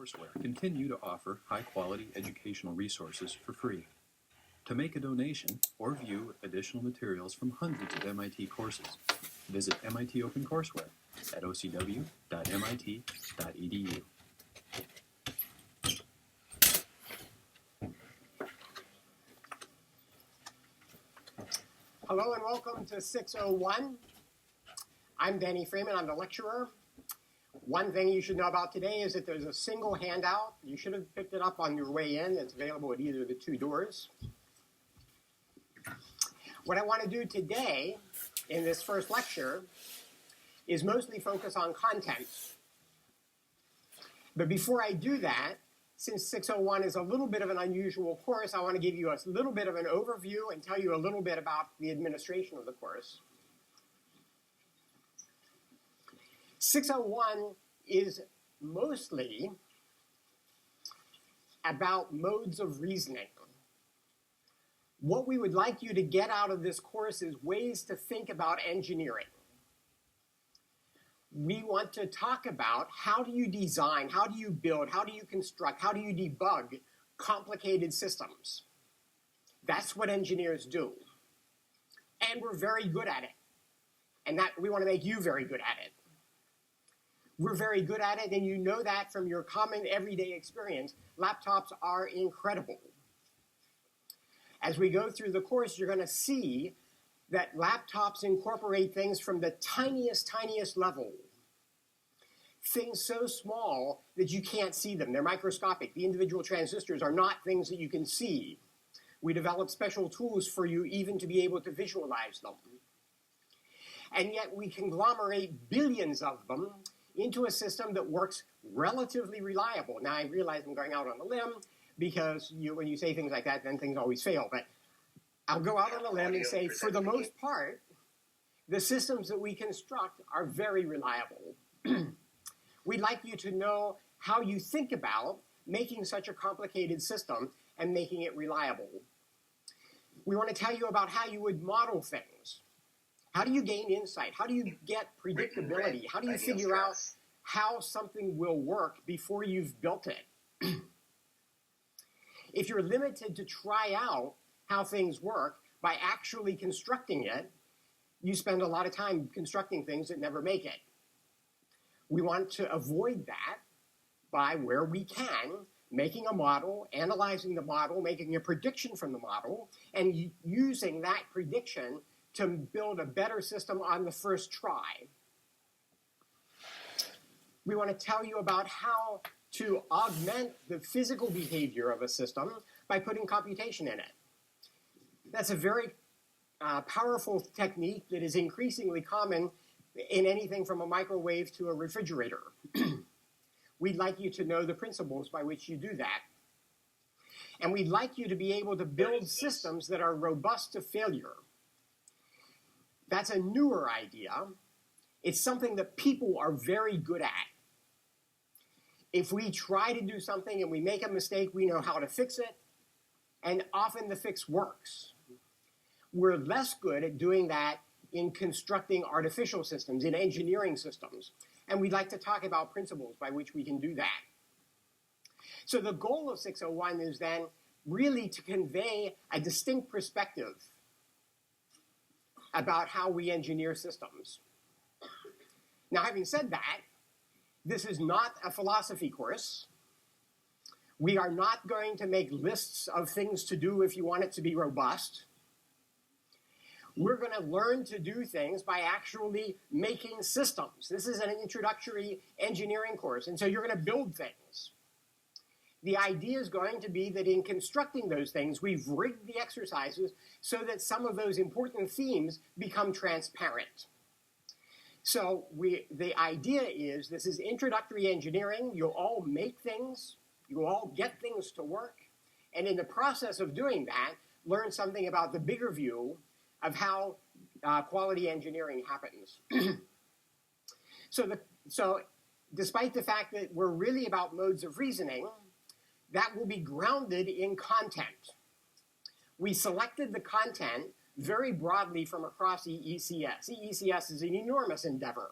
Courseware continue to offer high-quality educational resources for free. To make a donation or view additional materials from hundreds of MIT courses, visit MIT OpenCourseWare at ocw.mit.edu. Hello and welcome to 601. I'm Danny Freeman. I'm the lecturer. One thing you should know about today is that there's a single handout. You should have picked it up on your way in. It's available at either of the two doors. What I want to do today in this first lecture is mostly focus on content. But before I do that, since 601 is a little bit of an unusual course, I want to give you a little bit of an overview and tell you a little bit about the administration of the course. 601 is mostly about modes of reasoning. What we would like you to get out of this course is ways to think about engineering. We want to talk about how do you design, how do you build, how do you construct, how do you debug complicated systems. That's what engineers do. And we're very good at it. And that we want to make you very good at it. We're very good at it, and you know that from your common everyday experience. Laptops are incredible. As we go through the course, you're going to see that laptops incorporate things from the tiniest level. Things so small that you can't see them. They're microscopic. The individual transistors are not things that you can see. We develop special tools for you even to be able to visualize them. And yet we conglomerate billions of them into a system that works relatively reliable. Now, I realize I'm going out on a limb because when you say things like that, then things always fail. But I'll go out on a limb and say, for the most part, the systems that we construct are very reliable. We'd like you to know how you think about making such a complicated system and making it reliable. We want to tell you about how you would model things. How do you gain insight? How do you get predictability? How do you figure out how something will work before you've built it? If you're limited to try out how things work by actually constructing it, you spend a lot of time constructing things that never make it. We want to avoid that by, where we can, making a model, analyzing the model, making a prediction from the model, and using that prediction to build a better system on the first try. We want to tell you about how to augment the physical behavior of a system by putting computation in it. That's a very powerful technique that is increasingly common in anything from a microwave to a refrigerator. We'd like you to know the principles by which you do that. And we'd like you to be able to build systems that are robust to failure. That's a newer idea. It's something that people are very good at. If we try to do something and we make a mistake, we know how to fix it, and often the fix works. We're less good at doing that in constructing artificial systems, in engineering systems, and we'd like to talk about principles by which we can do that. So the goal of 601 is then really to convey a distinct perspective about how we engineer systems. Now, having said that, this is not a philosophy course. We are not going to make lists of things to do if you want it to be robust. We're going to learn to do things by actually making systems. This is an introductory engineering course, and so you're going to build things. The idea is going to be that in constructing those things, we've rigged the exercises so that some of those important themes become transparent. So the idea is this is introductory engineering. You'll all make things. You'll all get things to work. And in the process of doing that, learn something about the bigger view of how quality engineering happens. So despite the fact that we're really about modes of reasoning, that will be grounded in content. We selected the content very broadly from across EECS. EECS is an enormous endeavor.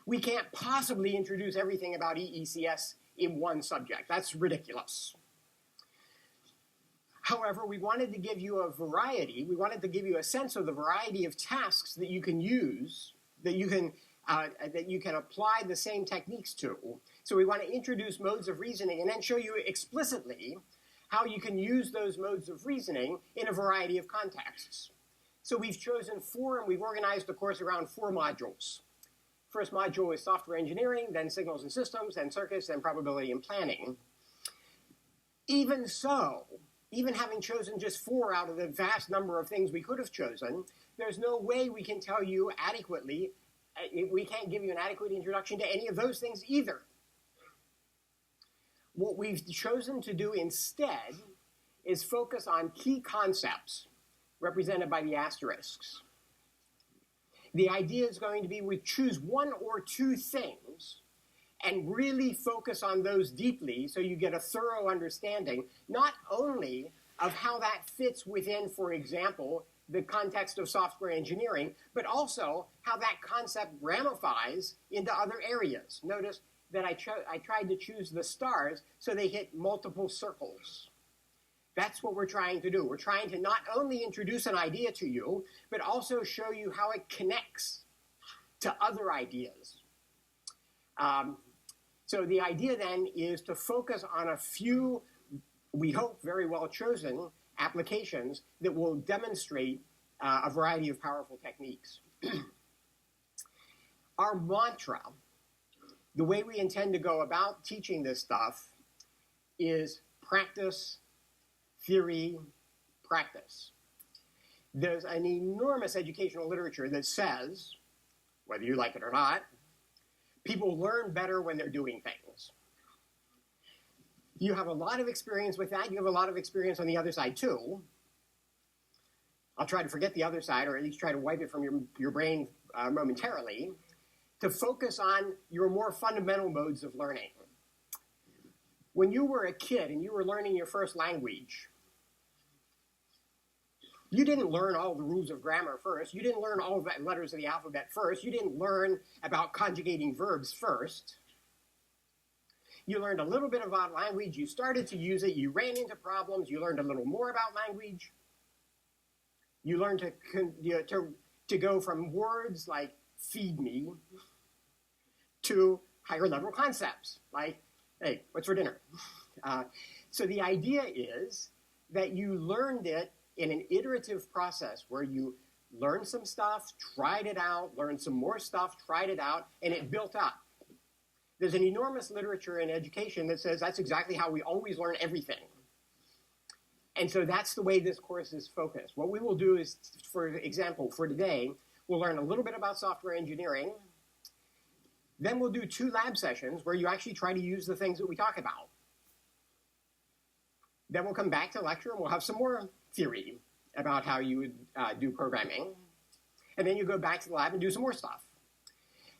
We can't possibly introduce everything about EECS in one subject. That's ridiculous. However, we wanted to give you a variety. We wanted to give you a sense of the variety of tasks that you can use, that you can apply the same techniques to. So we want to introduce modes of reasoning and then show you explicitly how you can use those modes of reasoning in a variety of contexts. So we've chosen 4, and we've organized the course around 4 modules. First module is software engineering, then signals and systems, then circuits, then probability and planning. Even so, even having chosen just 4 out of the vast number of things we could have chosen, there's no way we can tell you adequately, we can't give you an adequate introduction to any of those things either. What we've chosen to do instead is focus on key concepts represented by the asterisks. The idea is going to be we choose 1 or 2 things and really focus on those deeply so you get a thorough understanding, not only of how that fits within, for example, the context of software engineering, but also how that concept ramifies into other areas. Notice that I tried to choose the stars so they hit multiple circles. That's what we're trying to do. We're trying to not only introduce an idea to you, but also show you how it connects to other ideas. So the idea then is to focus on a few, we hope very well chosen, applications that will demonstrate a variety of powerful techniques. Our mantra, the way we intend to go about teaching this stuff, is practice, theory, practice. There's an enormous educational literature that says, whether you like it or not, people learn better when they're doing things. You have a lot of experience with that. You have a lot of experience on the other side, too. I'll try to forget the other side, or at least try to wipe it from your brain momentarily, to focus on your more fundamental modes of learning. When you were a kid and you were learning your first language, you didn't learn all the rules of grammar first. You didn't learn all the letters of the alphabet first. You didn't learn about conjugating verbs first. You learned a little bit about language. You started to use it. You ran into problems. You learned a little more about language. You learned to go from words like feed me to higher level concepts like, hey, what's for dinner? So the idea is that you learned it in an iterative process where you learned some stuff, tried it out, learned some more stuff, tried it out, and it built up. There's an enormous literature in education that says that's exactly how we always learn everything. And so that's the way this course is focused. What we will do is, for example, for today, we'll learn a little bit about software engineering. Then we'll do 2 lab sessions where you actually try to use the things that we talk about. Then we'll come back to lecture and we'll have some more theory about how you would do programming. And then you go back to the lab and do some more stuff.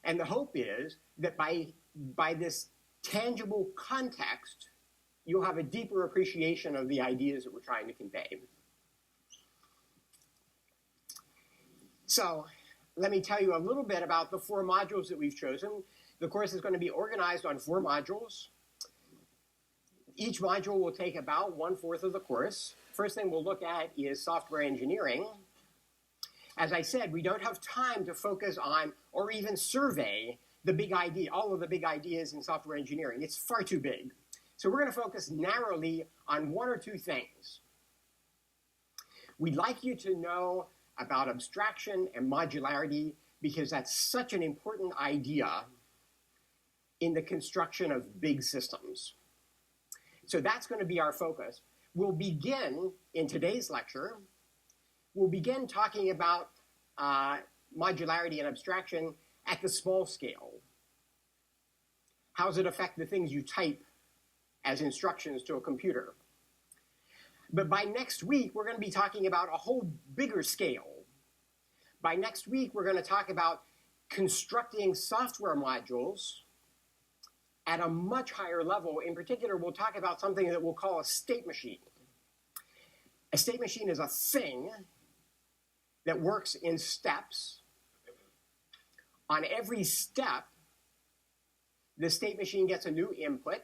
And the hope is that by this tangible context, you'll have a deeper appreciation of the ideas that we're trying to convey. So let me tell you a little bit about the 4 modules that we've chosen. The course is going to be organized on 4 modules. Each module will take about 1/4 of the course. First thing we'll look at is software engineering. As I said, we don't have time to focus on or even survey the big idea, all of the big ideas in software engineering. It's far too big. So we're going to focus narrowly on 1 or 2 things. We'd like you to know about abstraction and modularity because that's such an important idea in the construction of big systems. So that's going to be our focus. We'll begin, in today's lecture, we'll begin talking about modularity and abstraction at the small scale. How does it affect the things you type as instructions to a computer? But by next week, we're going to be talking about a whole bigger scale. By next week, we're going to talk about constructing software modules at a much higher level. In particular, we'll talk about something that we'll call a state machine. A state machine is a thing that works in steps. On every step, The state machine gets a new input.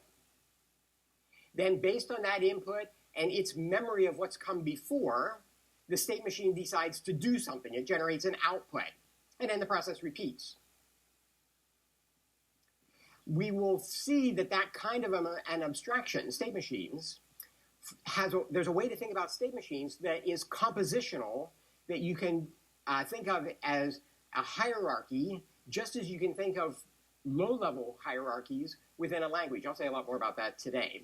Then based on that input and its memory of what's come before, the state machine decides to do something. It generates an output. And then the process repeats. We will see that that kind of an abstraction, state machines, there's a way to think about state machines that is compositional, that you can think of as a hierarchy, just as you can think of low-level hierarchies within a language. I'll say a lot more about that today.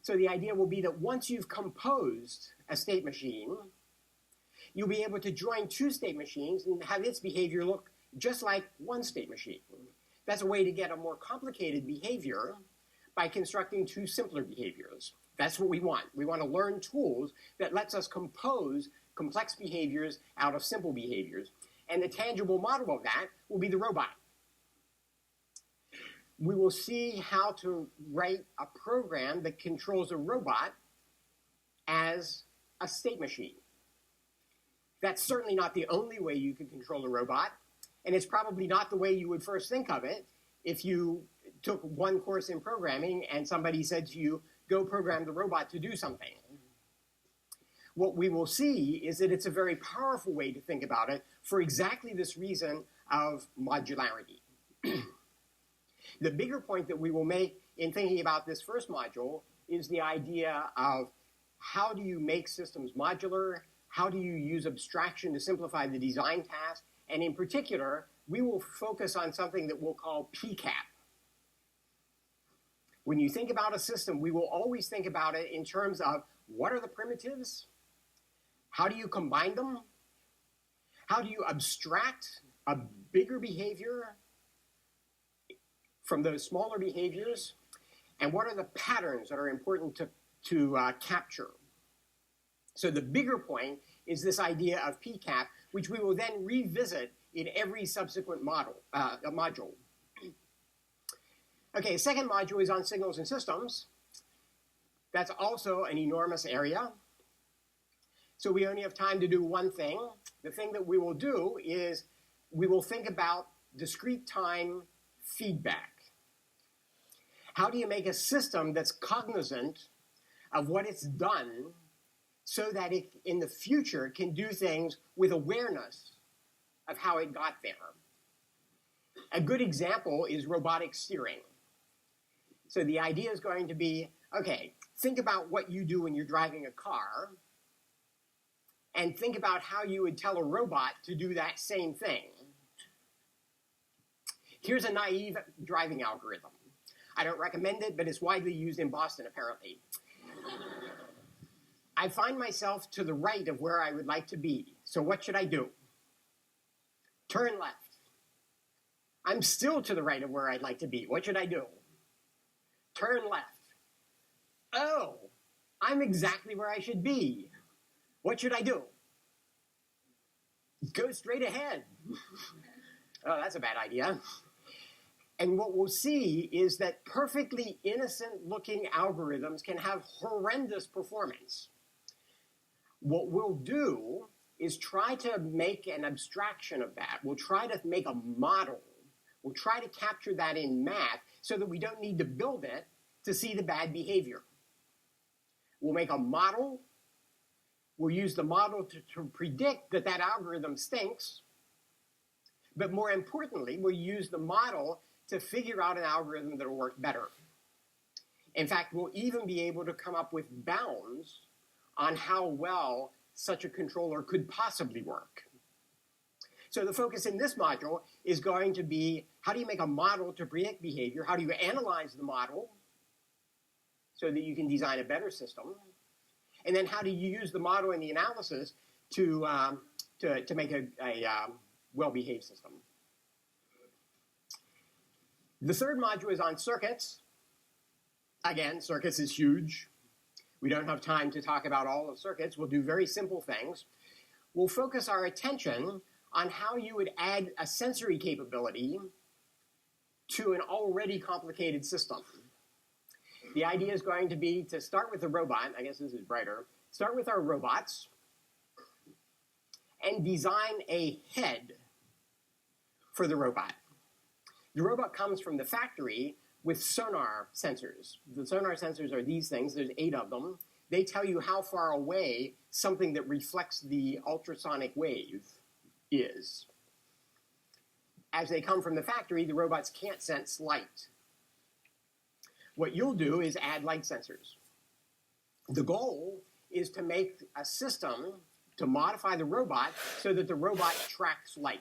So the idea will be that once you've composed a state machine, you'll be able to join two state machines and have its behavior look just like one state machine. That's a way to get a more complicated behavior by constructing two simpler behaviors. That's what we want. We want to learn tools that lets us compose complex behaviors out of simple behaviors. And the tangible model of that will be the robot. We will see how to write a program that controls a robot as a state machine. That's certainly not the only way you can control a robot, and it's probably not the way you would first think of it if you took one course in programming and somebody said to you, go program the robot to do something. What we will see is that it's a very powerful way to think about it for exactly this reason of modularity. The bigger point that we will make in thinking about this first module is the idea of how do you make systems modular, how do you use abstraction to simplify the design task, and in particular, we will focus on something that we'll call PCAP. When you think about a system, we will always think about it in terms of what are the primitives, how do you combine them, how do you abstract a bigger behavior from those smaller behaviors, and what are the patterns that are important to capture. So the bigger point is this idea of PCAP, which we will then revisit in every subsequent module. Okay, second module is on signals and systems. That's also an enormous area. So we only have time to do one thing. The thing that we will do is we will think about discrete time feedback. How do you make a system that's cognizant of what it's done so that it, in the future, can do things with awareness of how it got there? A good example is robotic steering. So the idea is going to be, okay, think about what you do when you're driving a car, and think about how you would tell a robot to do that same thing. Here's a naive driving algorithm. I don't recommend it, but it's widely used in Boston, apparently. I find myself to the right of where I would like to be. So what should I do? Turn left. I'm still to the right of where I'd like to be. What should I do? Turn left. Oh, I'm exactly where I should be. What should I do? Go straight ahead. Oh, that's a bad idea. And what we'll see is that perfectly innocent-looking algorithms can have horrendous performance. What we'll do is try to make an abstraction of that. We'll try to make a model. We'll try to capture that in math so that we don't need to build it to see the bad behavior. We'll make a model. We'll use the model to predict that that algorithm stinks. But more importantly, we'll use the model to figure out an algorithm that will work better. In fact, we'll even be able to come up with bounds on how well such a controller could possibly work. So the focus in this module is going to be, how do you make a model to predict behavior? How do you analyze the model so that you can design a better system? And then how do you use the model in the analysis to make a well-behaved system? The third module is on circuits. Again, circuits is huge. We don't have time to talk about all of circuits. We'll do very simple things. We'll focus our attention on how you would add a sensory capability to an already complicated system. The idea is going to be to start with the robot. I guess this is brighter. Start with our robots and design a head for the robot. The robot comes from the factory with sonar sensors. The sonar sensors are these things. There's 8 of them. They tell you how far away something that reflects the ultrasonic wave is. As they come from the factory, the robots can't sense light. What you'll do is add light sensors. The goal is to make a system to modify the robot so that the robot tracks light.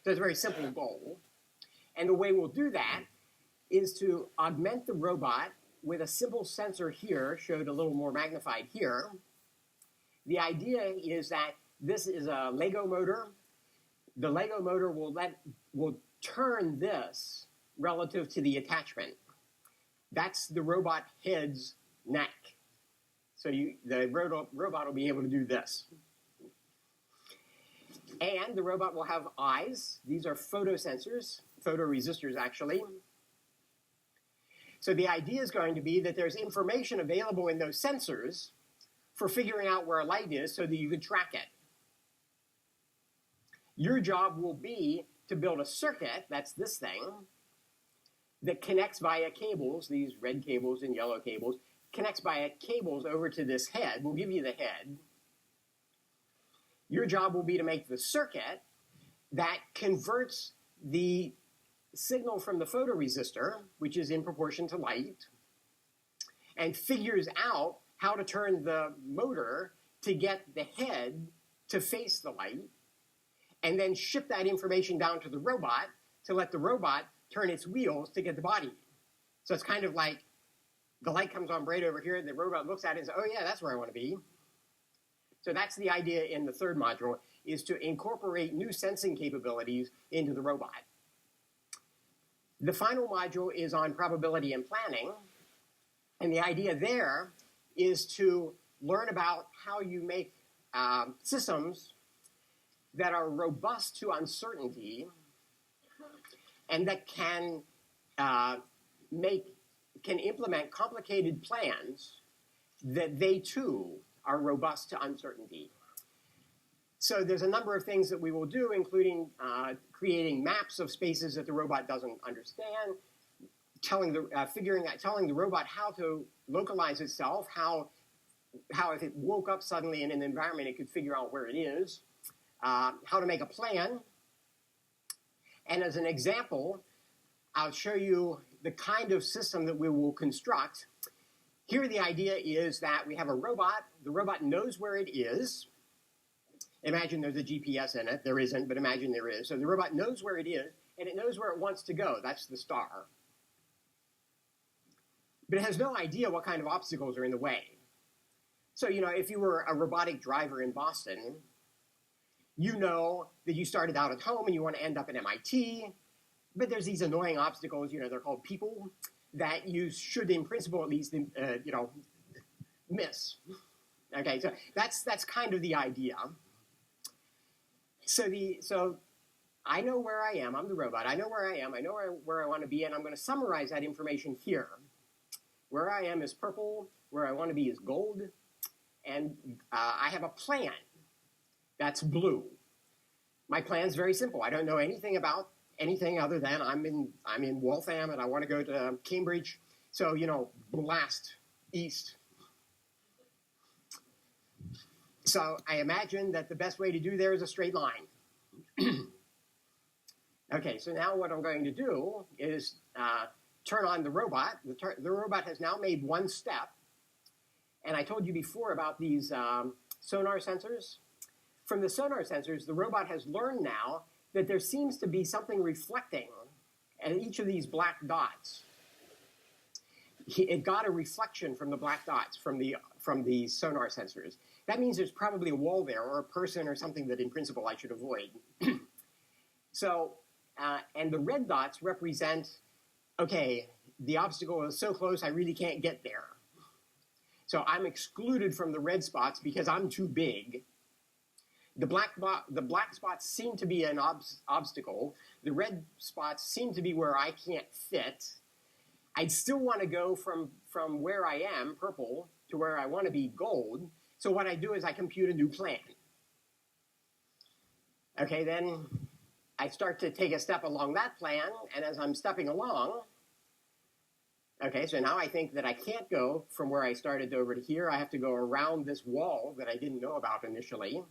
So it's a very simple goal. And the way we'll do that is to augment the robot with a simple sensor here, showed a little more magnified here. The idea is that this is a Lego motor. The Lego motor will turn this relative to the attachment. That's the robot head's neck. So the robot will be able to do this. And the robot will have eyes. These are photosensors, photoresistors actually. So the idea is going to be that there's information available in those sensors for figuring out where light is so that you can track it. Your job will be to build a circuit, that's this thing, that connects via cables, these red cables and yellow cables, connects via cables over to this head. We'll give you the head. Your job will be to make the circuit that converts the signal from the photoresistor, which is in proportion to light, and figures out how to turn the motor to get the head to face the light, and then ship that information down to the robot to let the robot turn its wheels to get the body. So it's kind of like the light comes on bright over here, and the robot looks at it and says, oh yeah, that's where I want to be. So that's the idea in the third module, is to incorporate new sensing capabilities into the robot. The final module is on probability and planning, and the idea there is to learn about how you make systems that are robust to uncertainty and that can implement complicated plans that they too are robust to uncertainty. So there's a number of things that we will do, including creating maps of spaces that the robot doesn't understand, telling the robot how to localize itself, how if it woke up suddenly in an environment, it could figure out where it is, how to make a plan. And as an example, I'll show you the kind of system that we will construct. Here the idea is that we have a robot. The robot knows where it is. Imagine there's a GPS in it. There isn't, but imagine there is. So the robot knows where it is, and it knows where it wants to go. That's the star. But it has no idea what kind of obstacles are in the way. So, if you were a robotic driver in Boston, you know that you started out at home and you want to end up at MIT, but there's these annoying obstacles, they're called people, that you should, in principle, at least, miss. Okay, so that's kind of the idea. So I know where I am. I'm the robot. I know where I am. I know where I want to be, and I'm going to summarize that information here. Where I am is purple. Where I want to be is gold. And I have a plan. That's blue. My plan's very simple. I don't know anything about anything other than I'm in Waltham and I want to go to Cambridge. So, blast east. So I imagine that the best way to do there is a straight line. Okay, so now what I'm going to do is turn on the robot. The robot has now made one step. And I told you before about these sonar sensors. From the sonar sensors, the robot has learned now that there seems to be something reflecting at each of these black dots. It got a reflection from the black dots from the sonar sensors. That means there's probably a wall there or a person or something that in principle I should avoid. So, and the red dots represent, okay, the obstacle is so close I really can't get there. So I'm excluded from the red spots because I'm too big. The black spots seem to be an obstacle. The red spots seem to be where I can't fit. I'd still want to go from where I am, purple, to where I want to be, gold. So what I do is I compute a new plan. Okay, then I start to take a step along that plan, and as I'm stepping along, okay, so now I think that I can't go from where I started over to here. I have to go around this wall that I didn't know about initially.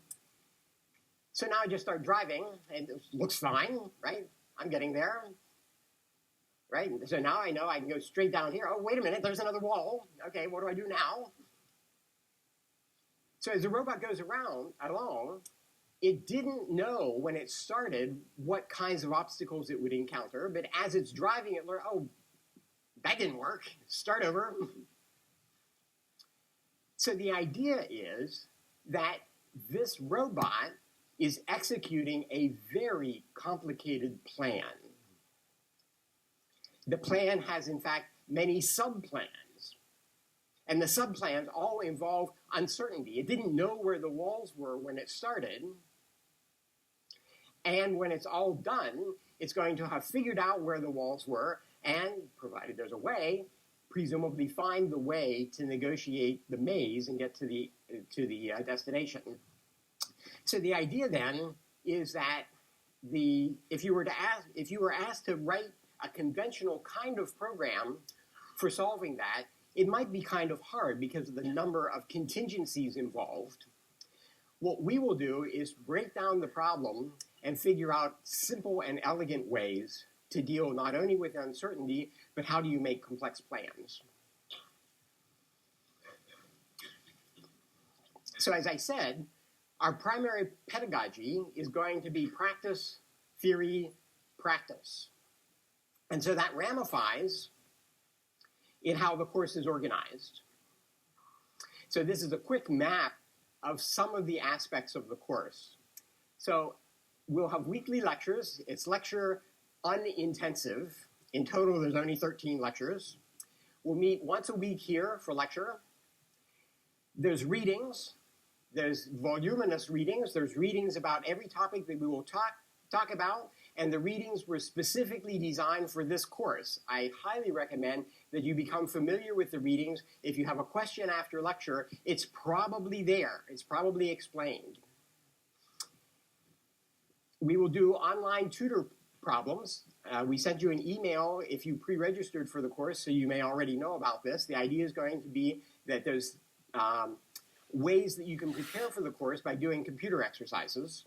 So now I just start driving, and it looks fine, right? I'm getting there, right? So now I know I can go straight down here. Oh, wait a minute, there's another wall. Okay, what do I do now? So as the robot goes along, it didn't know when it started what kinds of obstacles it would encounter, but as it's driving, it learned, oh, that didn't work. Start over. So the idea is that this robot is executing a very complicated plan. The plan has, in fact, many subplans. And the subplans all involve uncertainty. It didn't know where the walls were when it started. And when it's all done, it's going to have figured out where the walls were and, provided there's a way, presumably find the way to negotiate the maze and get to the destination. So the idea then is that if you were asked to write a conventional kind of program for solving that, it might be kind of hard because of the number of contingencies involved. What we will do is break down the problem and figure out simple and elegant ways to deal not only with uncertainty, but how do you make complex plans. So as I said, our primary pedagogy is going to be practice, theory, practice. And so that ramifies in how the course is organized. So this is a quick map of some of the aspects of the course. So we'll have weekly lectures. It's lecture unintensive. In total, there's only 13 lectures. We'll meet once a week here for lecture. There's readings. There's voluminous readings. There's readings about every topic that we will talk about, and the readings were specifically designed for this course. I highly recommend that you become familiar with the readings. If you have a question after lecture, it's probably there. It's probably explained. We will do online tutor problems. We sent you an email if you pre-registered for the course, so you may already know about this. The idea is going to be that there's ways that you can prepare for the course by doing computer exercises.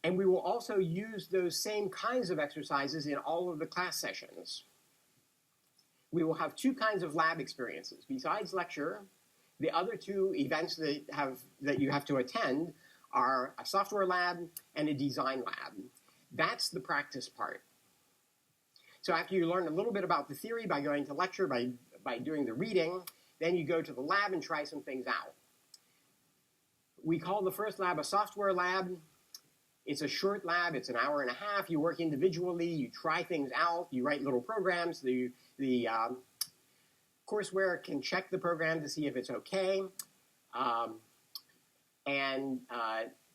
And we will also use those same kinds of exercises in all of the class sessions. We will have two kinds of lab experiences. Besides lecture, the other two events that you have to attend are a software lab and a design lab. That's the practice part. So after you learn a little bit about the theory by going to lecture, by doing the reading, then you go to the lab and try some things out. We call the first lab a software lab. It's a short lab. It's an hour and a half. You work individually. You try things out. You write little programs. The courseware can check the program to see if it's okay.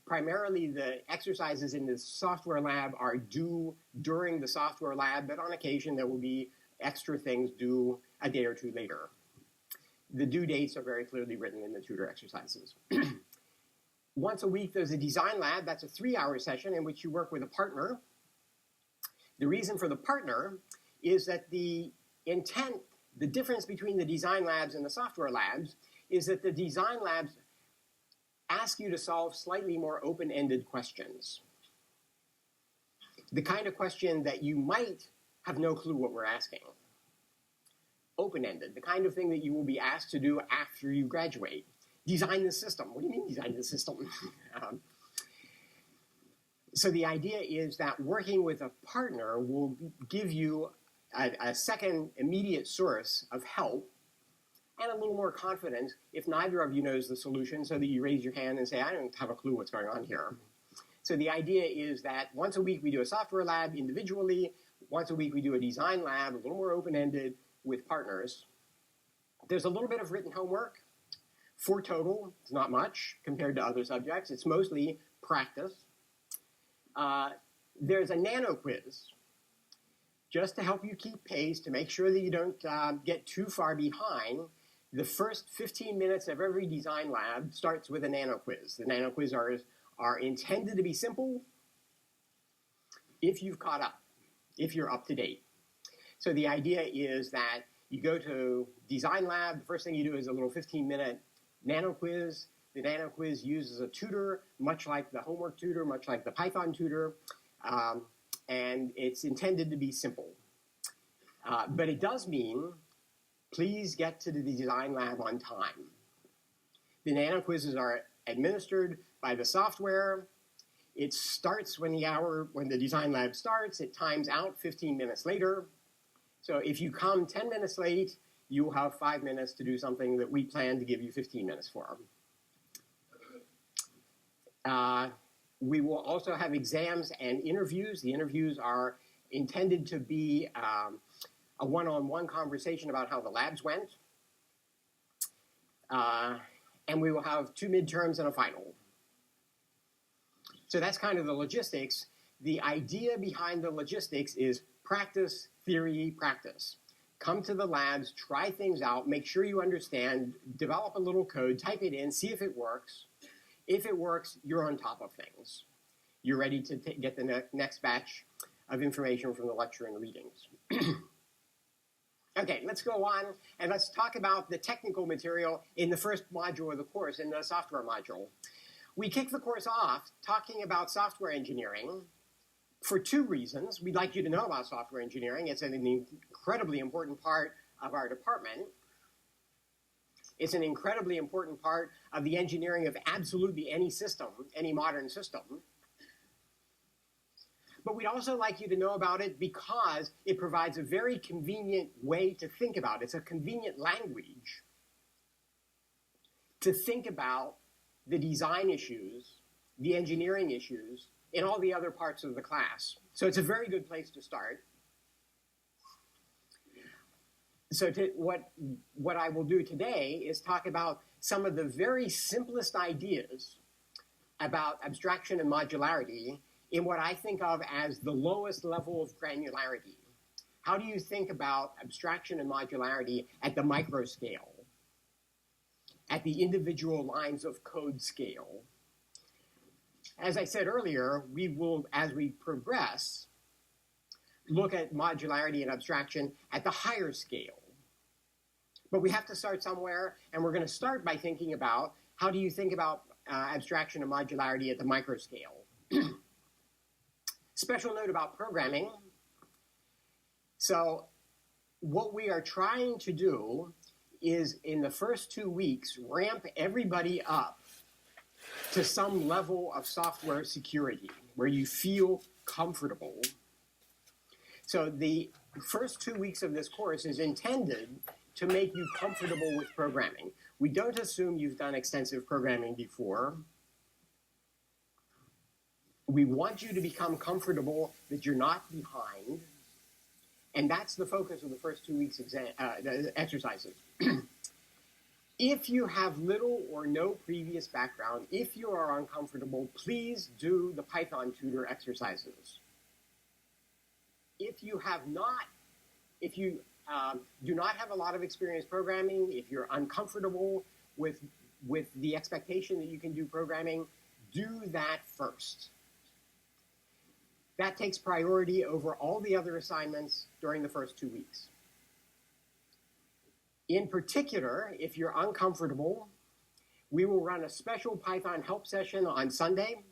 Primarily, the exercises in the software lab are due during the software lab, but on occasion there will be extra things due a day or two later. The due dates are very clearly written in the tutor exercises. Once a week, there's a design lab. That's a 3-hour session in which you work with a partner. The reason for the partner is that the difference between the design labs and the software labs is that the design labs ask you to solve slightly more open-ended questions. The kind of question that you might have no clue what we're asking. Open-ended, the kind of thing that you will be asked to do after you graduate. Design the system. What do you mean design the system? So the idea is that working with a partner will give you a second immediate source of help and a little more confidence if neither of you knows the solution, so that you raise your hand and say, I don't have a clue what's going on here. So the idea is that once a week we do a software lab individually. Once a week we do a design lab, a little more open-ended with partners. There's a little bit of written homework. 4 total. It's not much compared to other subjects. It's mostly practice. There's a nano quiz just to help you keep pace, to make sure that you don't get too far behind. The first 15 minutes of every design lab starts with a nano quiz. The nano quiz are intended to be simple. if you've caught up, if you're up to date. So the idea is that you go to Design Lab, the first thing you do is a little 15-minute nano quiz. The nano quiz uses a tutor, much like the homework tutor, much like the Python tutor, and it's intended to be simple. But it does mean, please get to the Design Lab on time. The nano quizzes are administered by the software. It starts when the Design Lab starts. It times out 15 minutes later. So if you come 10 minutes late, you will have 5 minutes to do something that we plan to give you 15 minutes for. We will also have exams and interviews. The interviews are intended to be a one-on-one conversation about how the labs went. And we will have 2 midterms and a final. So that's kind of the logistics. The idea behind the logistics is practice, theory, practice. Come to the labs, try things out, make sure you understand, develop a little code, type it in, see if it works. If it works, you're on top of things. You're ready to get the next batch of information from the lecture and readings. Okay, let's go on and let's talk about the technical material in the first module of the course, in the software module. We kick the course off talking about software engineering for 2 reasons. We'd like you to know about software engineering. It's an incredibly important part of our department. It's an incredibly important part of the engineering of absolutely any system, any modern system. But we'd also like you to know about it because it provides a very convenient way to think about it. It's a convenient language to think about the design issues, the engineering issues, in all the other parts of the class. So it's a very good place to start. So what I will do today is talk about some of the very simplest ideas about abstraction and modularity in what I think of as the lowest level of granularity. How do you think about abstraction and modularity at the micro scale, at the individual lines of code scale? As I said earlier, we will, as we progress, look at modularity and abstraction at the higher scale. But we have to start somewhere, and we're going to start by thinking about how do you think about abstraction and modularity at the micro scale. Special note about programming. So what we are trying to do is, in the first 2 weeks, ramp everybody up to some level of software security where you feel comfortable. So the first 2 weeks of this course is intended to make you comfortable with programming. We don't assume you've done extensive programming before. We want you to become comfortable that you're not behind. And that's the focus of the first 2 weeks exercises. If you have little or no previous background, if you are uncomfortable, please do the Python tutor exercises. If you do not have a lot of experience programming, if you're uncomfortable with the expectation that you can do programming, do that first. That takes priority over all the other assignments during the first 2 weeks. In particular, if you're uncomfortable, we will run a special Python help session on Sunday.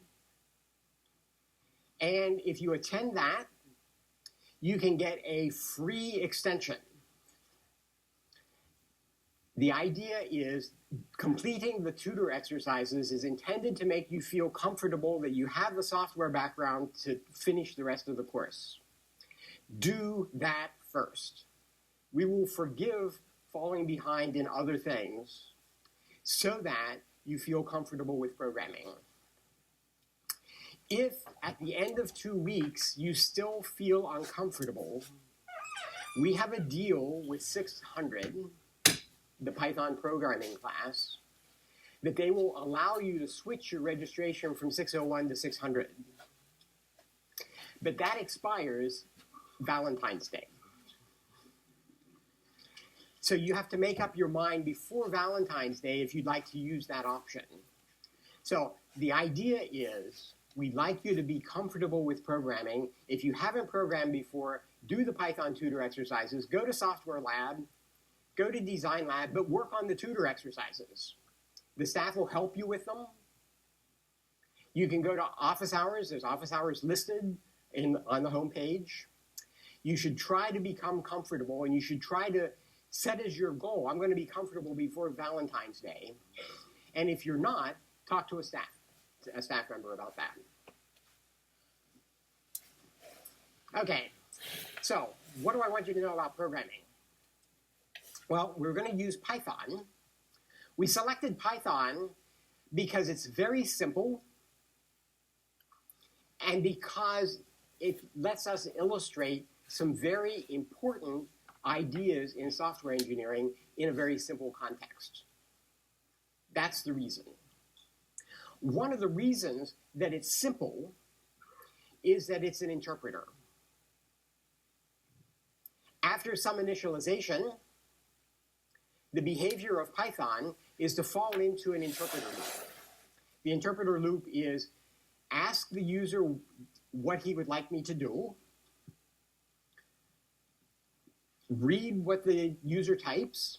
And if you attend that, you can get a free extension. The idea is completing the tutor exercises is intended to make you feel comfortable that you have the software background to finish the rest of the course. Do that first. We will forgive falling behind in other things so that you feel comfortable with programming. If at the end of 2 weeks you still feel uncomfortable, we have a deal with 600, the Python programming class, that they will allow you to switch your registration from 601 to 600. But that expires Valentine's Day. So you have to make up your mind before Valentine's Day if you'd like to use that option. So the idea is We'd like you to be comfortable with programming. If you haven't programmed before, do the Python tutor exercises. Go to Software Lab, go to Design Lab, but work on the tutor exercises. The staff will help you with them. You can go to office hours. There's office hours listed on the home page. You should try to become comfortable, and you should try to set as your goal, I'm going to be comfortable before Valentine's Day. And if you're not, talk to a staff member about that. Okay, so what do I want you to know about programming? Well, we're going to use Python. We selected Python because it's very simple and because it lets us illustrate some very important ideas in software engineering in a very simple context. That's the reason. One of the reasons that it's simple is that it's an interpreter. After some initialization, the behavior of Python is to fall into an interpreter loop. The interpreter loop is ask the user what he would like me to do, read what the user types,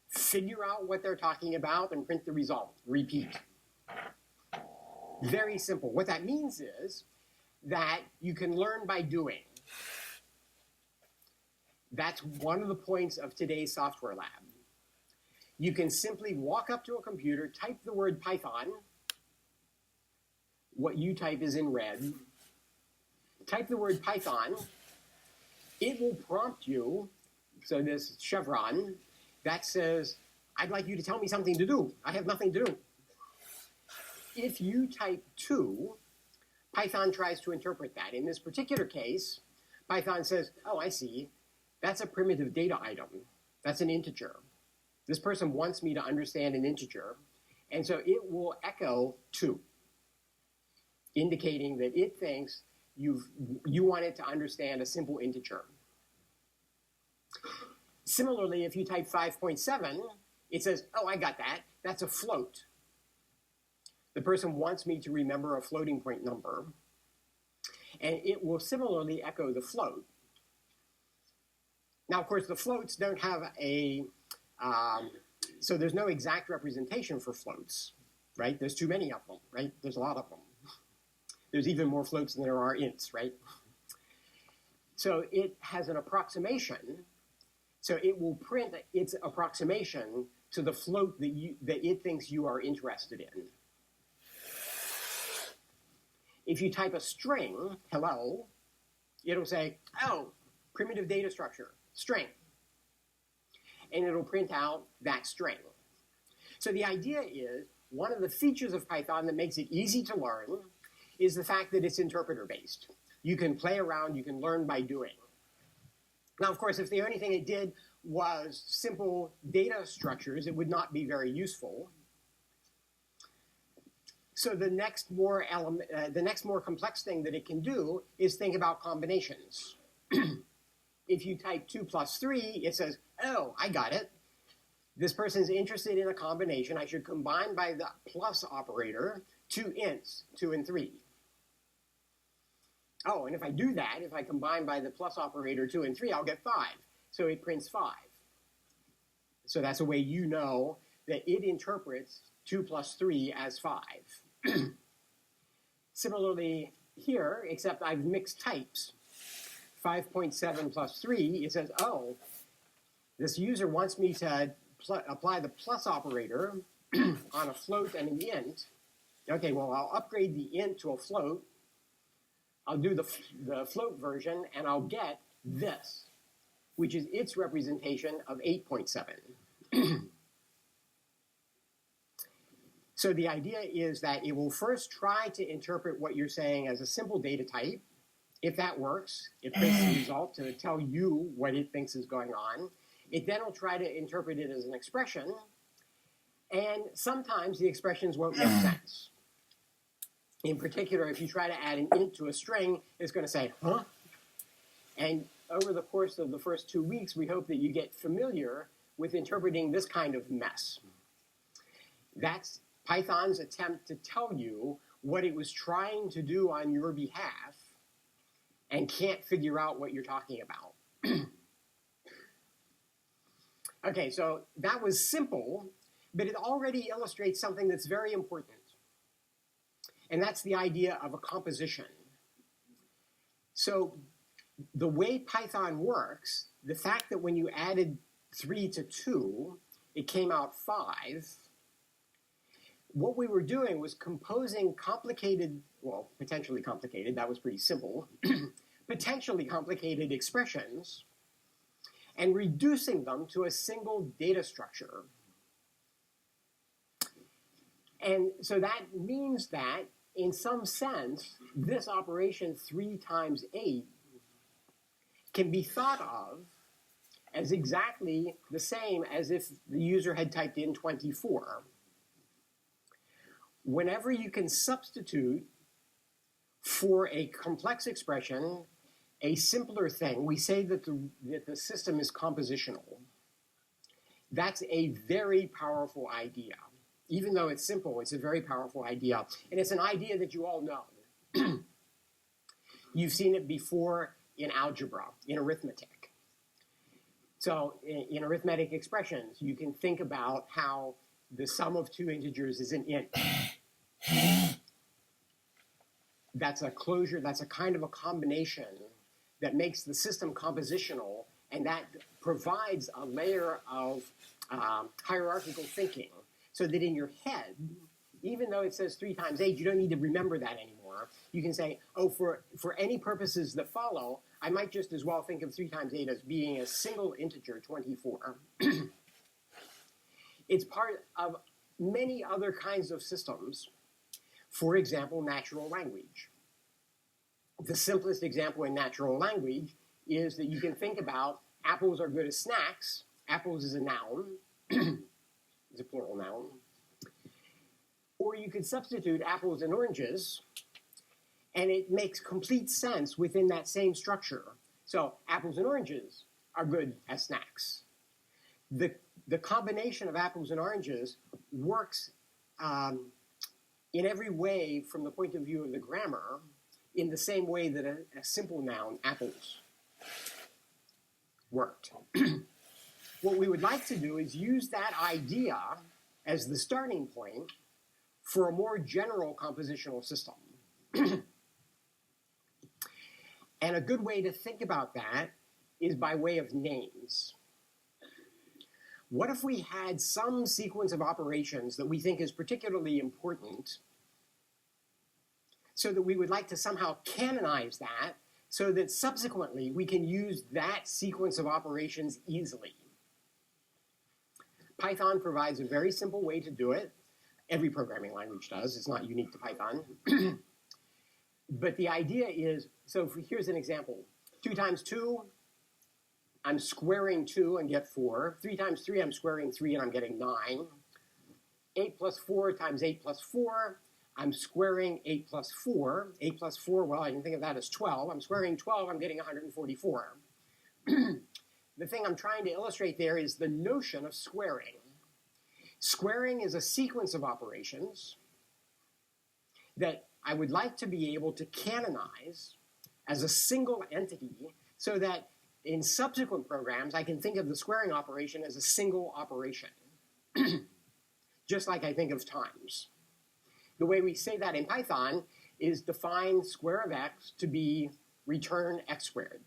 figure out what they're talking about, and print the result. Repeat. Very simple. What that means is that you can learn by doing. That's one of the points of today's software lab. You can simply walk up to a computer, type the word Python. What you type is in red. Type the word Python. It will prompt you, so this chevron, that says, I'd like you to tell me something to do. I have nothing to do. If you type 2, Python tries to interpret that. In this particular case, Python says, oh, I see. That's a primitive data item. That's an integer. This person wants me to understand an integer, and so it will echo 2, indicating that it thinks you want it to understand a simple integer. Similarly, if you type 5.7, it says, oh, I got that. That's a float. The person wants me to remember a floating point number, and it will similarly echo the float. Now, of course, the floats don't have so there's no exact representation for floats, right? There's too many of them, right? There's a lot of them. There's even more floats than there are ints, right? So it has an approximation. So it will print its approximation to the float that it thinks you are interested in. If you type a string, hello, it'll say, oh, primitive data structure, string. And it'll print out that string. So the idea is, one of the features of Python that makes it easy to learn is the fact that it's interpreter-based. You can play around, you can learn by doing. Now, of course, if the only thing it did was simple data structures, it would not be very useful. So the next more complex thing that it can do is think about combinations. If you type 2 plus 3, it says, oh, I got it. This person's interested in a combination. I should combine by the plus operator 2 ints, 2 and 3. Oh, and if I do that, if I combine by the plus operator 2 and 3, I'll get 5. So it prints 5. So that's a way you know that it interprets 2 plus 3 as 5. Similarly here, except I've mixed types. 5.7 plus 3, it says, oh, this user wants me to apply the plus operator on a float and an int. Okay, well, I'll upgrade the int to a float. I'll do the float version, and I'll get this, which is its representation of 8.7. So the idea is that it will first try to interpret what you're saying as a simple data type. If that works, it prints the result to tell you what it thinks is going on. It then will try to interpret it as an expression, and sometimes the expressions won't make sense. In particular, if you try to add an int to a string, it's going to say, huh? And over the course of the first 2 weeks, we hope that you get familiar with interpreting this kind of mess. That's Python's attempt to tell you what it was trying to do on your behalf and can't figure out what you're talking about. Okay, so that was simple, but it already illustrates something that's very important. And that's the idea of a composition. So the way Python works, the fact that when you added 3 to 2, it came out 5, what we were doing was composing complicated, well, potentially complicated, that was pretty simple, potentially complicated expressions, and reducing them to a single data structure. And so that means that, in some sense, this operation 3 times 8 can be thought of as exactly the same as if the user had typed in 24. Whenever you can substitute for a complex expression a simpler thing, we say that the system is compositional. That's a very powerful idea. Even though it's simple, it's a very powerful idea. And it's an idea that you all know. You've seen it before in algebra, in arithmetic. So in arithmetic expressions, you can think about how the sum of 2 integers is an int. That's a closure, that's a kind of a combination that makes the system compositional, and that provides a layer of hierarchical thinking, so that in your head, even though it says 3 times 8, you don't need to remember that anymore. You can say, oh, for any purposes that follow, I might just as well think of 3 times 8 as being a single integer, 24. It's part of many other kinds of systems. For example, natural language. The simplest example in natural language is that you can think about apples are good as snacks. Apples is a noun. It's a plural noun. Or you could substitute apples and oranges, and it makes complete sense within that same structure. So apples and oranges are good as snacks. The combination of apples and oranges works in every way from the point of view of the grammar in the same way that a simple noun, apples, worked. What we would like to do is use that idea as the starting point for a more general compositional system. And a good way to think about that is by way of names. What if we had some sequence of operations that we think is particularly important, so that we would like to somehow canonize that, so that subsequently we can use that sequence of operations easily? Python provides a very simple way to do it. Every programming language does. It's not unique to Python. But the idea is, so here's an example. 2 times 2, I'm squaring 2 and get 4. 3 times 3, I'm squaring 3 and I'm getting 9. 8 plus 4 times 8 plus 4, I'm squaring 8 plus 4. 8 plus 4, well, I can think of that as 12. I'm squaring 12, I'm getting 144. The thing I'm trying to illustrate there is the notion of squaring. Squaring is a sequence of operations that I would like to be able to canonize as a single entity, so that in subsequent programs I can think of the squaring operation as a single operation, just like I think of times. The way we say that in Python is define square of x to be return x squared.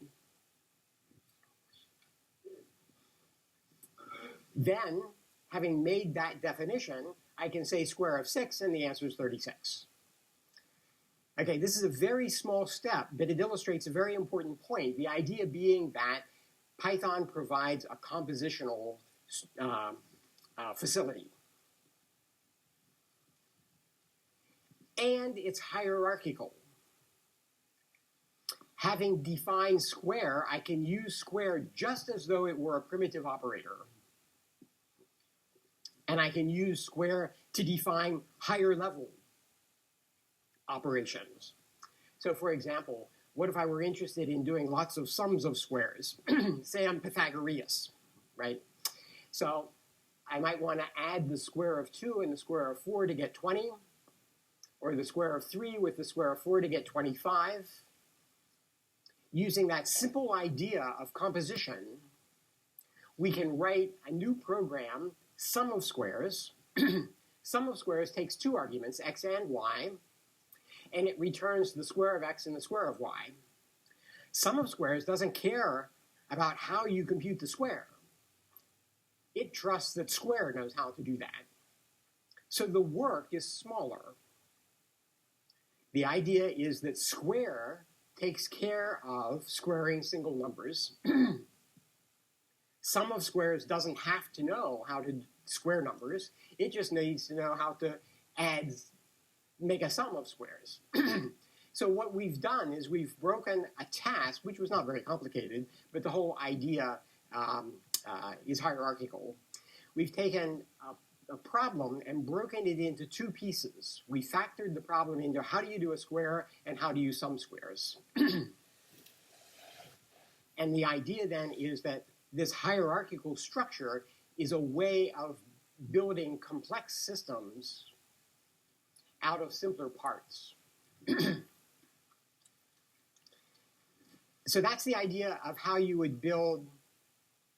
Then, having made that definition, I can say square of 6, and the answer is 36. Okay, this is a very small step, but it illustrates a very important point. The idea being that Python provides a compositional facility. And it's hierarchical. Having defined square, I can use square just as though it were a primitive operator. And I can use square to define higher level operations. So for example, what if I were interested in doing lots of sums of squares? Say I'm Pythagorean, right? So I might want to add the square of 2 and the square of 4 to get 20. or the square of 3 with the square of 4 to get 25. Using that simple idea of composition, we can write a new program, sum of squares. Sum of squares takes two arguments, x and y, and it returns the square of x and the square of y. Sum of squares doesn't care about how you compute the square. It trusts that square knows how to do that. So the work is smaller. The idea is that square takes care of squaring single numbers. Sum of squares doesn't have to know how to square numbers. It just needs to know how to make a sum of squares. So what we've done is we've broken a task, which was not very complicated, but the whole idea is hierarchical. We've taken a problem and broken it into two pieces. We factored the problem into how do you do a square and how do you sum squares. And the idea then is that this hierarchical structure is a way of building complex systems out of simpler parts. So that's the idea of how you would build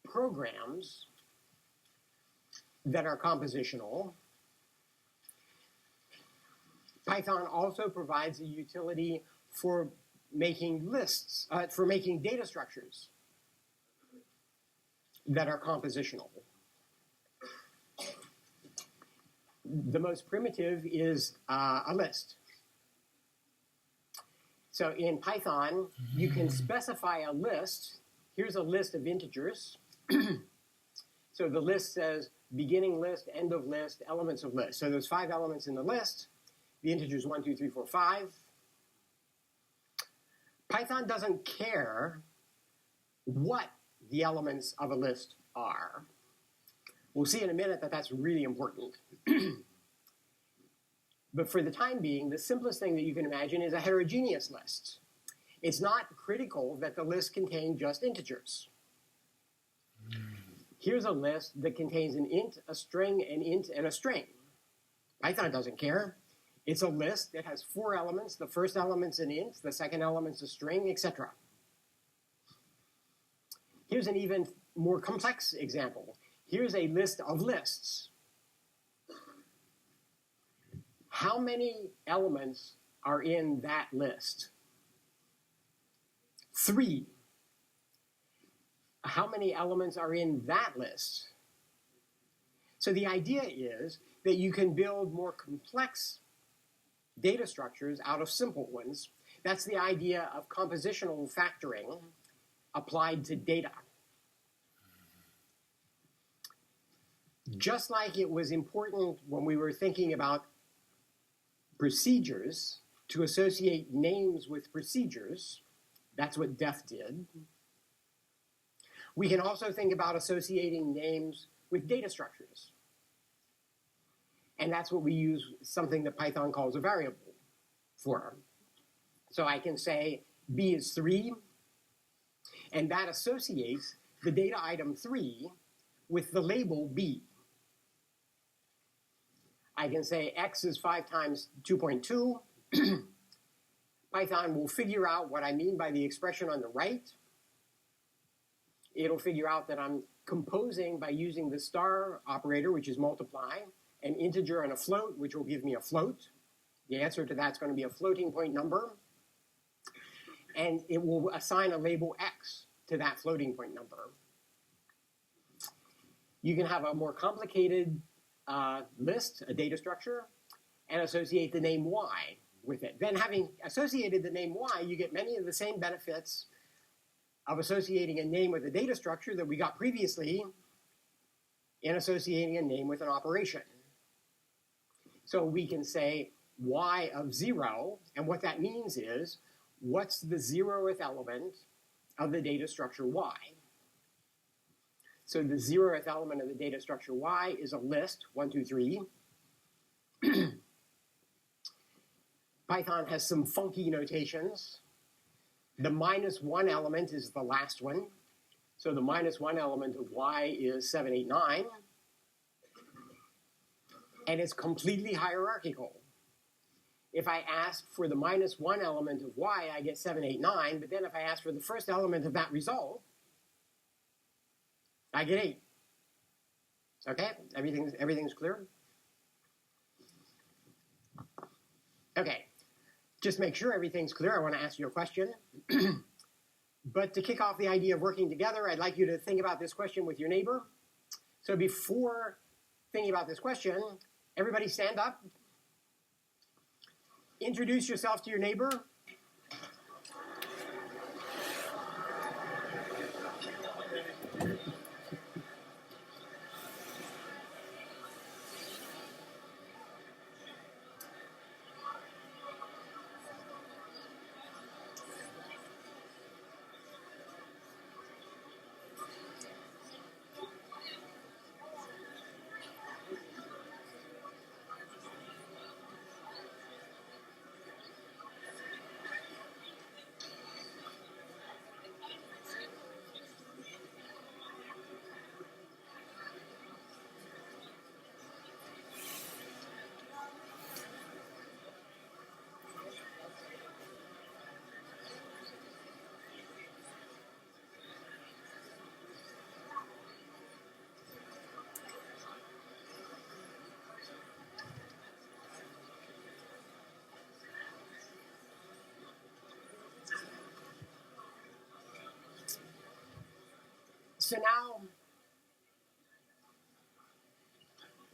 programs that are compositional. Python also provides a utility for making lists, for making data structures that are compositional. The most primitive is a list. So in Python, you can specify a list. Here's a list of integers. So the list says beginning list, end of list, elements of list. So there's 5 elements in the list. The integers 1, 2, 3, 4, 5. Python doesn't care what the elements of a list are. We'll see in a minute that that's really important. But for the time being, the simplest thing that you can imagine is a heterogeneous list. It's not critical that the list contain just integers. Here's a list that contains an int, a string, an int, and a string. Python doesn't care. It's a list that has 4 elements. The first element's an int, the second element's a string, etc. Here's an even more complex example. Here's a list of lists. How many elements are in that list? 3. How many elements are in that list? So the idea is that you can build more complex data structures out of simple ones. That's the idea of compositional factoring applied to data. Just like it was important when we were thinking about procedures to associate names with procedures, that's what def did. We can also think about associating names with data structures. And that's what we use something that Python calls a variable for. So I can say B is 3, and that associates the data item 3 with the label B. I can say X is 5 times 2.2. Python will figure out what I mean by the expression on the right. It'll figure out that I'm composing by using the star operator, which is multiply, an integer and a float, which will give me a float. The answer to that's going to be a floating point number. And it will assign a label X to that floating point number. You can have a more complicated list, a data structure, and associate the name Y with it. Then having associated the name Y, you get many of the same benefits of associating a name with a data structure that we got previously in associating a name with an operation. So we can say Y of 0, and what that means is, what's the 0th element of the data structure Y? So the 0th element of the data structure Y is a list, 1, 2, 3. Python has some funky notations. The -1 element is the last one. So the -1 element of Y is 7, 8, 9. And it's completely hierarchical. If I ask for the minus 1 element of y, I get 7, 8, 9. But then if I ask for the first element of that result, I get 8. Okay? Everything's clear? Okay. Just make sure everything's clear. I want to ask you a question. But to kick off the idea of working together, I'd like you to think about this question with your neighbor. So before thinking about this question, everybody stand up. Introduce yourself to your neighbor.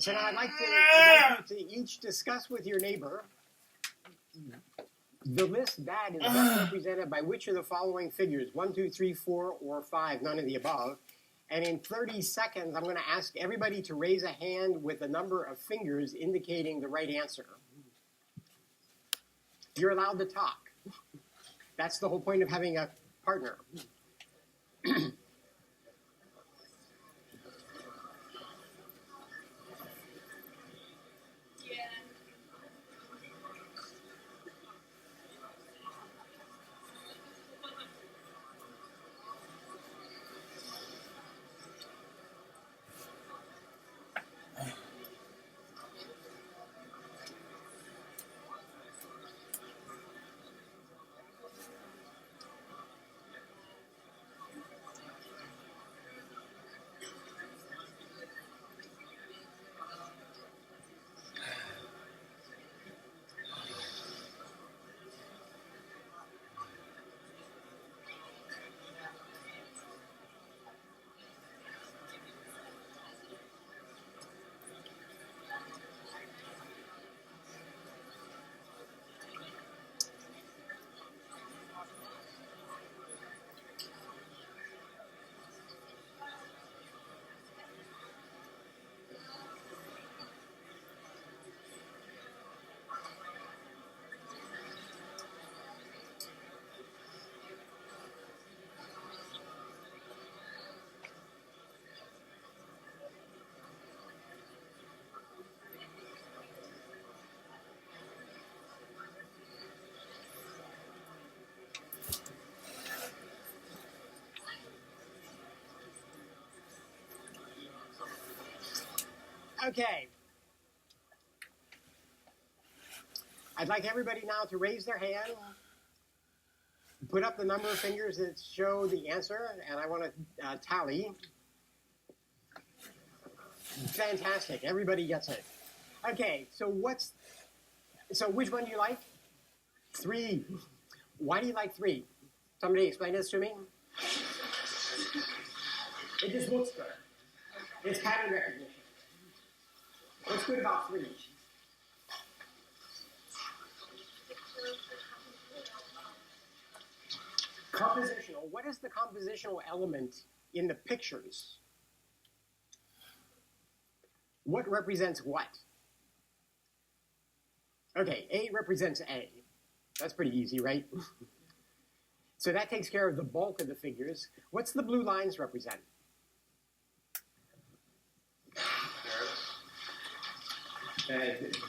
So now I'd like you to each discuss with your neighbor the list that is best represented by which of the following figures, 1, 2, 3, 4, or 5, none of the above. And in 30 seconds, I'm going to ask everybody to raise a hand with a number of fingers indicating the right answer. You're allowed to talk. That's the whole point of having a partner. Okay. I'd like everybody now to raise their hand, put up the number of fingers that show the answer, and I want to tally. Fantastic. Everybody gets it. Okay, so which one do you like? 3. Why do you like 3? Somebody explain this to me. It just looks good. It's pattern recognition. What's good about 3? Compositional. What is the compositional element in the pictures? What represents what? Okay, A represents A. That's pretty easy, right? So that takes care of the bulk of the figures. What's the blue lines represent?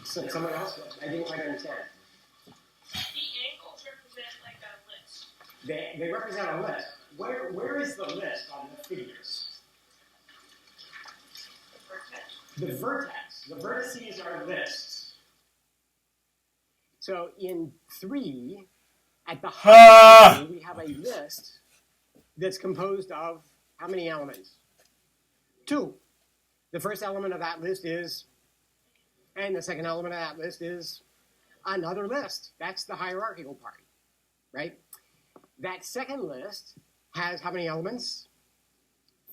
Someone else? I didn't quite understand. The angles represent like a list. They represent a list. Where is the list on the figures? The vertex. The vertex. The vertices are lists. So in 3, at the high level, we have a list that's composed of how many elements? 2. The first element of that list is, and the second element of that list is another list. That's the hierarchical part, right? That second list has how many elements?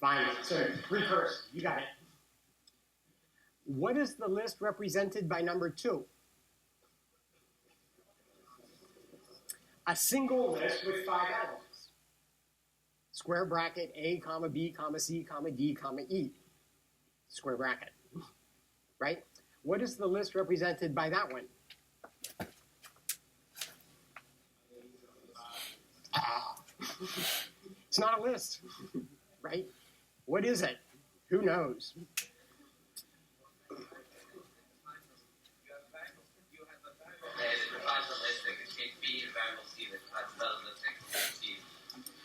5. So 3 first. You got it. What is the list represented by number 2? A single list with 5 elements. Square bracket A, comma B, comma C, comma D, comma E. Square bracket. Right? What is the list represented by that one? It's not a list, right? What is it? Who knows?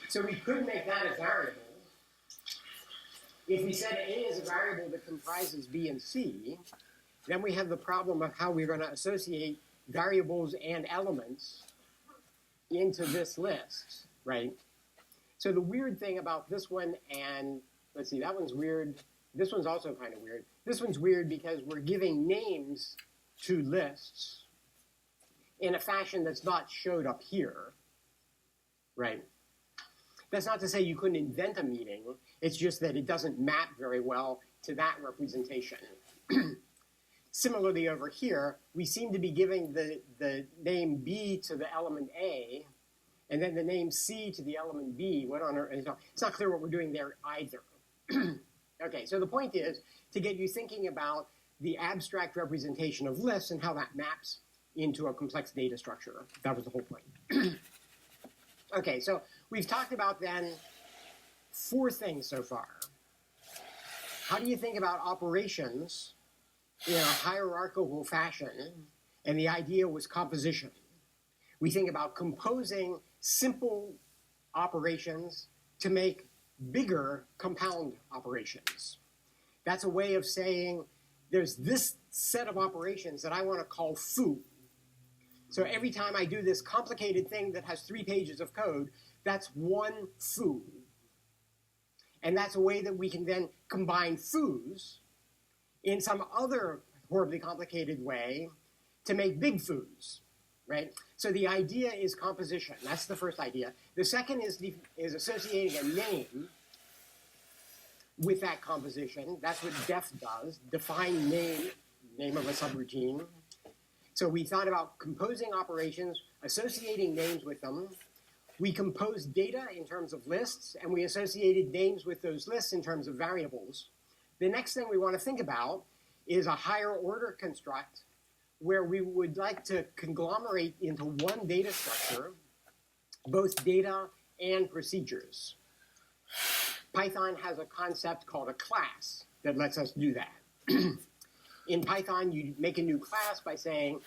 So we could make that a variable. If we said A is a variable that comprises B and C, then we have the problem of how we're going to associate variables and elements into this list, right? So the weird thing about this one and, let's see, that one's weird. This one's also kind of weird. This one's weird because we're giving names to lists in a fashion that's not showed up here, right? That's not to say you couldn't invent a meaning. It's just that it doesn't map very well to that representation. Similarly over here, we seem to be giving the name B to the element A, and then the name C to the element B. What on earth? It's not clear what we're doing there either. Okay, so the point is to get you thinking about the abstract representation of lists and how that maps into a complex data structure. That was the whole point. Okay, so we've talked about then 4 things so far. How do you think about operations in a hierarchical fashion? And the idea was composition. We think about composing simple operations to make bigger compound operations. That's a way of saying there's this set of operations that I want to call foo. So every time I do this complicated thing that has 3 pages of code, that's one foo. And that's a way that we can then combine foos in some other horribly complicated way to make big foos, right? So the idea is composition. That's the first idea. The second is associating a name with that composition. That's what def does, define name of a subroutine. So we thought about composing operations, associating names with them. We composed data in terms of lists, and we associated names with those lists in terms of variables. The next thing we want to think about is a higher order construct where we would like to conglomerate into one data structure both data and procedures. Python has a concept called a class that lets us do that. In Python, you make a new class by saying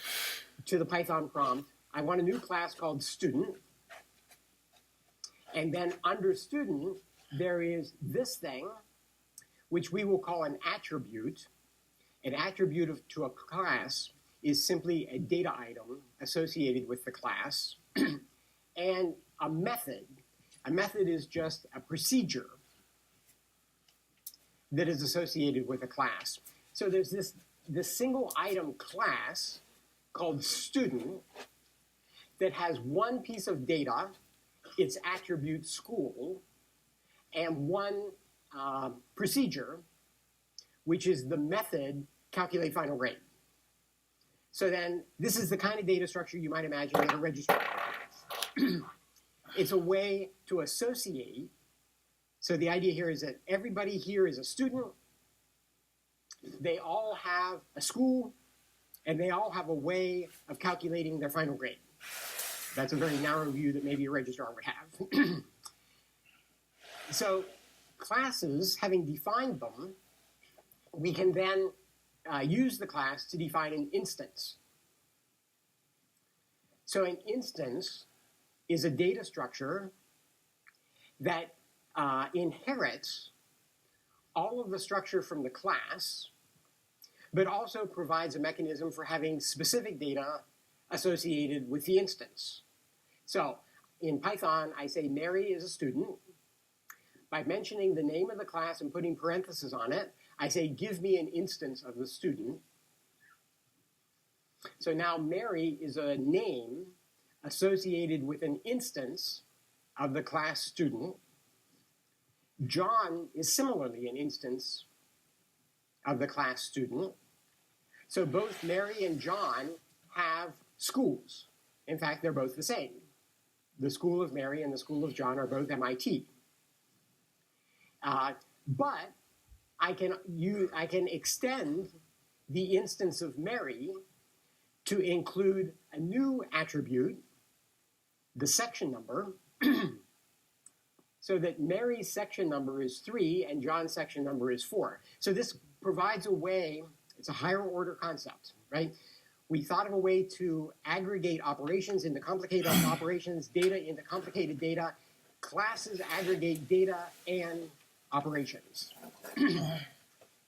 to the Python prompt, I want a new class called student. And then under student, there is this thing, which we will call an attribute. An attribute to a class is simply a data item associated with the class. And a method is just a procedure that is associated with a class. So there's this single item class called student that has one piece of data, its attribute school, and one procedure, which is the method calculate final grade. So then this is the kind of data structure you might imagine that a registrar has. It's a way to associate. So the idea here is that everybody here is a student. They all have a school, and they all have a way of calculating their final grade. That's a very narrow view that maybe a registrar would have. So classes, having defined them, we can then use the class to define an instance. So an instance is a data structure that inherits all of the structure from the class, but also provides a mechanism for having specific data associated with the instance. So in Python, I say Mary is a student. By mentioning the name of the class and putting parentheses on it, I say give me an instance of the student. So now Mary is a name associated with an instance of the class student. John is similarly an instance of the class student. So both Mary and John have schools. In fact, they're both the same. The school of Mary and the school of John are both MIT. But I can extend the instance of Mary to include a new attribute, the section number, so that Mary's section number is 3 and John's section number is 4. So this provides a way, it's a higher order concept, right? We thought of a way to aggregate operations into complicated operations, data into complicated data. Classes aggregate data and operations.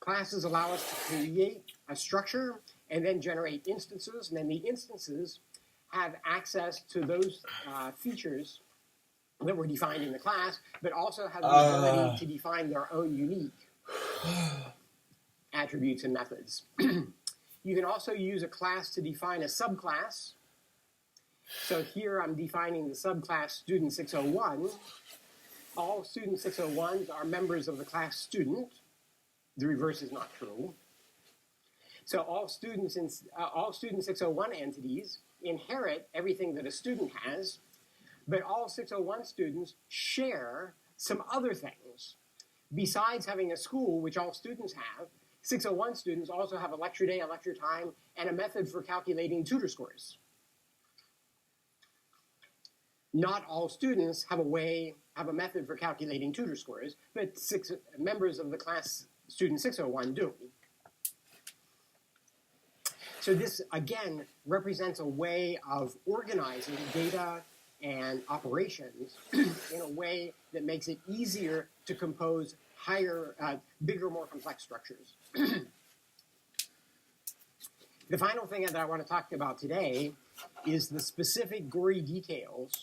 Classes allow us to create a structure and then generate instances, and then the instances have access to those features that were defined in the class, but also have the ability to define their own unique attributes and methods. You can also use a class to define a subclass. So here I'm defining the subclass student 601. All student 601s are members of the class student. The reverse is not true. So all student 601 entities inherit everything that a student has, but all 601 students share some other things. Besides having a school, which all students have, 601 students also have a lecture day, a lecture time, and a method for calculating tutor scores. Not all students have a method for calculating tutor scores, but 6 members of the class student 601 do. So this, again, represents a way of organizing data and operations in a way that makes it easier to compose bigger, more complex structures. The final thing that I want to talk about today is the specific gory details